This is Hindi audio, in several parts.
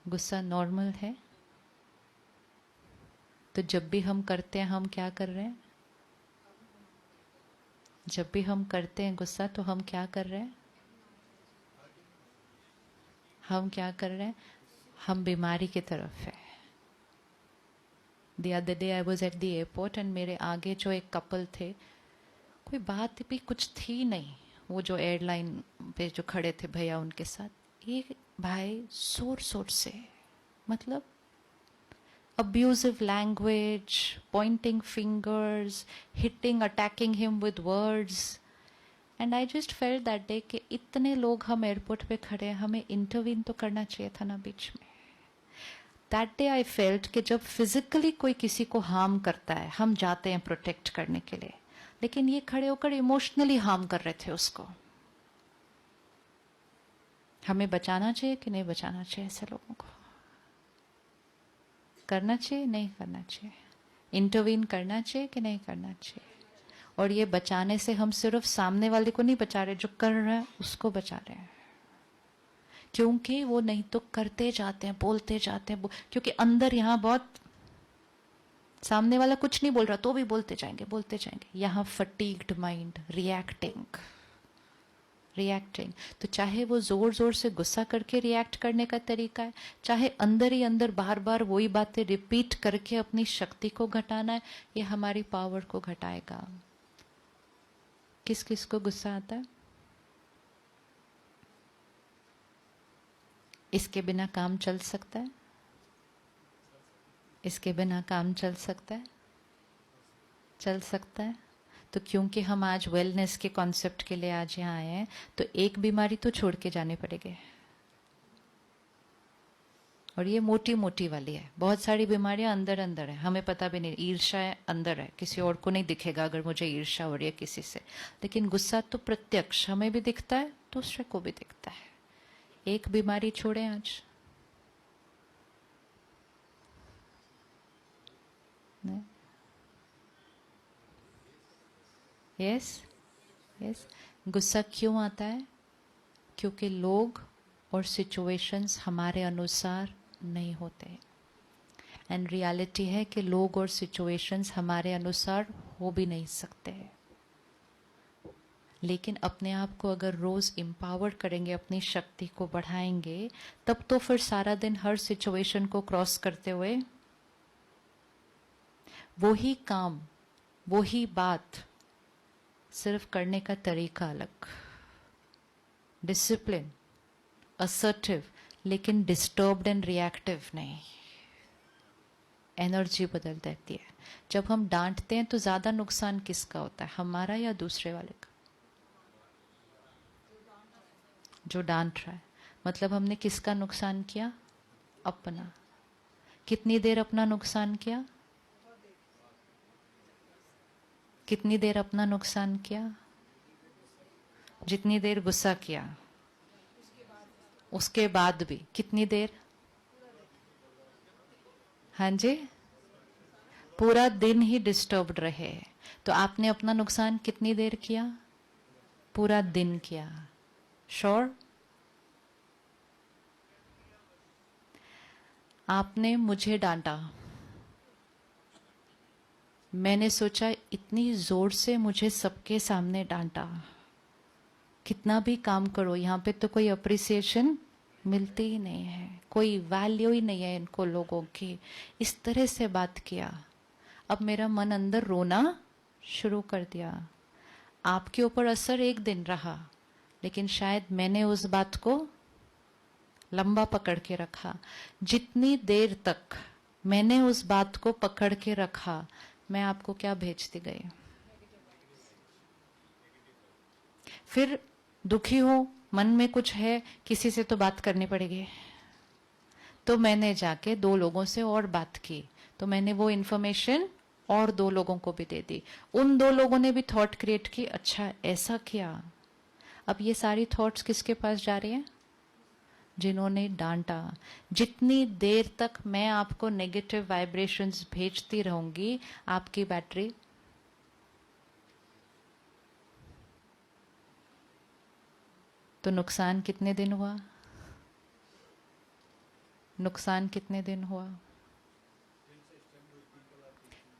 गुस्सा नॉर्मल है? तो जब भी हम करते हैं हम क्या कर रहे हैं? जब भी हम करते हैं गुस्सा तो हम क्या कर रहे हैं? हम क्या कर रहे हैं? हम बीमारी की तरफ है। The other day I was at the airport and मेरे आगे जो एक कपल थे, कोई बात भी कुछ थी नहीं, वो जो एयरलाइन पे जो खड़े थे भैया उनके साथ, ये भाई जोर जोर से, मतलब abusive language, pointing fingers, hitting, attacking him with words. And I just felt that day कि इतने लोग हम एयरपोर्ट पे खड़े हैं, हमें इंटरवीन तो करना चाहिए था ना बीच में। That day I felt कि जब फिजिकली कोई किसी को हार्म करता है हम जाते हैं प्रोटेक्ट करने के लिए, लेकिन ये खड़े होकर इमोशनली हार्म कर रहे थे उसको। हमें बचाना चाहिए कि नहीं बचाना चाहिए ऐसे लोगों को? करना चाहिए नहीं करना चाहिए? इंटरवीन करना चाहिए कि नहीं करना चाहिए? और ये बचाने से हम सिर्फ सामने वाले को नहीं बचा रहे, जो कर रहा है उसको बचा रहे हैं, क्योंकि वो नहीं तो करते जाते हैं, बोलते जाते हैं, क्योंकि अंदर यहाँ बहुत, सामने वाला कुछ नहीं बोल रहा तो भी बोलते जाएंगे। यहाँ फटीग्ड माइंड, रिएक्टिंग। तो चाहे वो जोर जोर से गुस्सा करके रिएक्ट करने का तरीका है, चाहे अंदर ही अंदर बार बार वही बातें रिपीट करके अपनी शक्ति को घटाना है, ये हमारी पावर को घटाएगा। किस किस को गुस्सा आता है? इसके बिना काम चल सकता है? इसके बिना काम चल सकता है? चल सकता है। तो क्योंकि हम आज वेलनेस के कॉन्सेप्ट के लिए आज यहाँ आए हैं, तो एक बीमारी तो छोड़ के जाने पड़ेगी, और ये मोटी मोटी वाली है। बहुत सारी बीमारियां अंदर अंदर है, हमें पता भी नहीं। ईर्ष्या अंदर है, किसी और को नहीं दिखेगा अगर मुझे ईर्ष्या हो रही है किसी से, लेकिन गुस्सा तो प्रत्यक्ष हमें भी दिखता है, दूसरे को भी दिखता है। एक बीमारी छोड़े आज। यस। गुस्सा क्यों आता है? क्योंकि लोग और सिचुएशंस हमारे अनुसार नहीं होते। एंड रियलिटी है कि लोग और सिचुएशंस हमारे अनुसार हो भी नहीं सकते। लेकिन अपने आप को अगर रोज एम्पावर करेंगे, अपनी शक्ति को बढ़ाएंगे, तब तो फिर सारा दिन हर सिचुएशन को क्रॉस करते हुए वही काम, वही बात, सिर्फ करने का तरीका अलग। डिसिप्लिन, असर्टिव, लेकिन डिस्टर्ब्ड एंड रिएक्टिव नहीं। एनर्जी बदल देती है। जब हम डांटते हैं तो ज्यादा नुकसान किसका होता है, हमारा या दूसरे वाले का? जो डांट रहा है। मतलब हमने किसका नुकसान किया? अपना। कितनी देर अपना नुकसान किया? कितनी देर अपना नुकसान किया? जितनी देर गुस्सा किया, उसके बाद भी कितनी देर? हाँ जी, पूरा दिन ही डिस्टर्ब्ड रहे। तो आपने अपना नुकसान कितनी देर किया? पूरा दिन किया। श्योर? आपने मुझे डांटा, मैंने सोचा इतनी जोर से मुझे सबके सामने डांटा, कितना भी काम करो यहाँ पे तो कोई अप्रिसिएशन मिलती ही नहीं है, कोई वैल्यू ही नहीं है इनको लोगों की। इस तरह से बात किया, अब मेरा मन अंदर रोना शुरू कर दिया। आपके ऊपर असर एक दिन रहा, लेकिन शायद मैंने उस बात को लंबा पकड़ के रखा। जितनी देर तक मैंने उस बात को पकड़ के रखा, मैं आपको क्या भेजती गई? फिर दुखी हो, मन में कुछ है, किसी से तो बात करनी पड़ेगी। तो मैंने जाके 2 लोगों से और बात की, तो मैंने वो इन्फॉर्मेशन और 2 लोगों को भी दे दी। उन 2 लोगों ने भी थॉट क्रिएट की, अच्छा ऐसा किया। अब ये सारी थॉट्स किसके पास जा रही हैं? जिन्होंने डांटा। जितनी देर तक मैं आपको नेगेटिव वाइब्रेशंस भेजती रहूंगी, आपकी बैटरी तो नुकसान कितने दिन हुआ? नुकसान कितने दिन हुआ?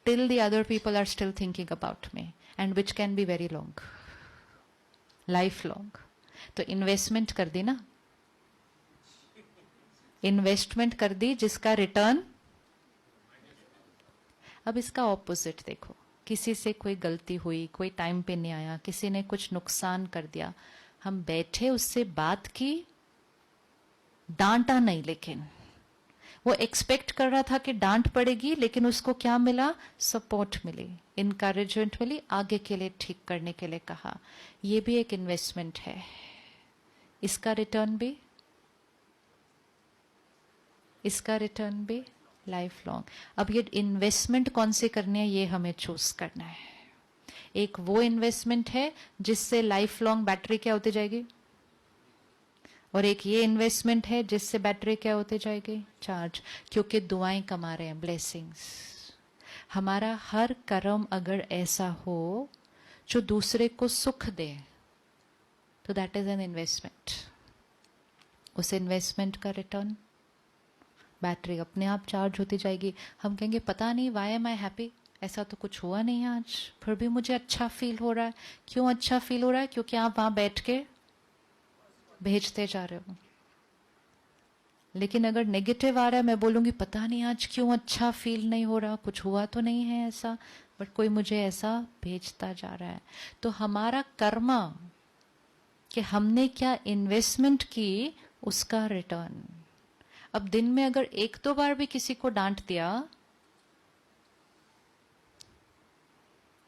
Till the other people are still thinking about me, and which can be very long, lifelong. तो इन्वेस्टमेंट कर दी ना, इन्वेस्टमेंट कर दी जिसका रिटर्न। अब इसका ऑपोजिट देखो, किसी से कोई गलती हुई, कोई टाइम पे नहीं आया, किसी ने कुछ नुकसान कर दिया, हम बैठे उससे बात की, डांटा नहीं, लेकिन वो एक्सपेक्ट कर रहा था कि डांट पड़ेगी, लेकिन उसको क्या मिला? सपोर्ट मिली, इनकरेजमेंट मिली, आगे के लिए ठीक करने के लिए कहा। ये भी एक इन्वेस्टमेंट है, इसका रिटर्न भी लाइफ लॉन्ग। अब ये इन्वेस्टमेंट कौन से करने हैं, ये हमें चूज करना है। एक वो इन्वेस्टमेंट है जिससे लाइफ लॉन्ग बैटरी क्या होती जाएगी, और एक ये इन्वेस्टमेंट है जिससे बैटरी क्या होती जाएगी, चार्ज। क्योंकि दुआएं कमा रहे हैं, ब्लेसिंग्स। हमारा हर कर्म अगर ऐसा हो जो दूसरे को सुख दे, तो दैट इज एन इन्वेस्टमेंट। उस इन्वेस्टमेंट का रिटर्न, बैटरी अपने आप चार्ज होती जाएगी। हम कहेंगे पता नहीं वाई एम आई हैप्पी, ऐसा तो कुछ हुआ नहीं आज, फिर भी मुझे अच्छा फील हो रहा है। क्यों अच्छा फील हो रहा है? क्योंकि आप वहां बैठ के भेजते जा रहे हो। लेकिन अगर नेगेटिव आ रहा है, मैं बोलूंगी पता नहीं आज क्यों अच्छा फील नहीं हो रहा, कुछ हुआ तो नहीं है ऐसा, बट कोई मुझे ऐसा भेजता जा रहा है। तो हमारा कर्मा, कि हमने क्या इन्वेस्टमेंट की, उसका रिटर्न। अब दिन में अगर एक दो बार भी किसी को डांट दिया,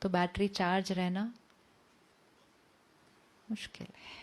तो बैटरी चार्ज रहना मुश्किल है।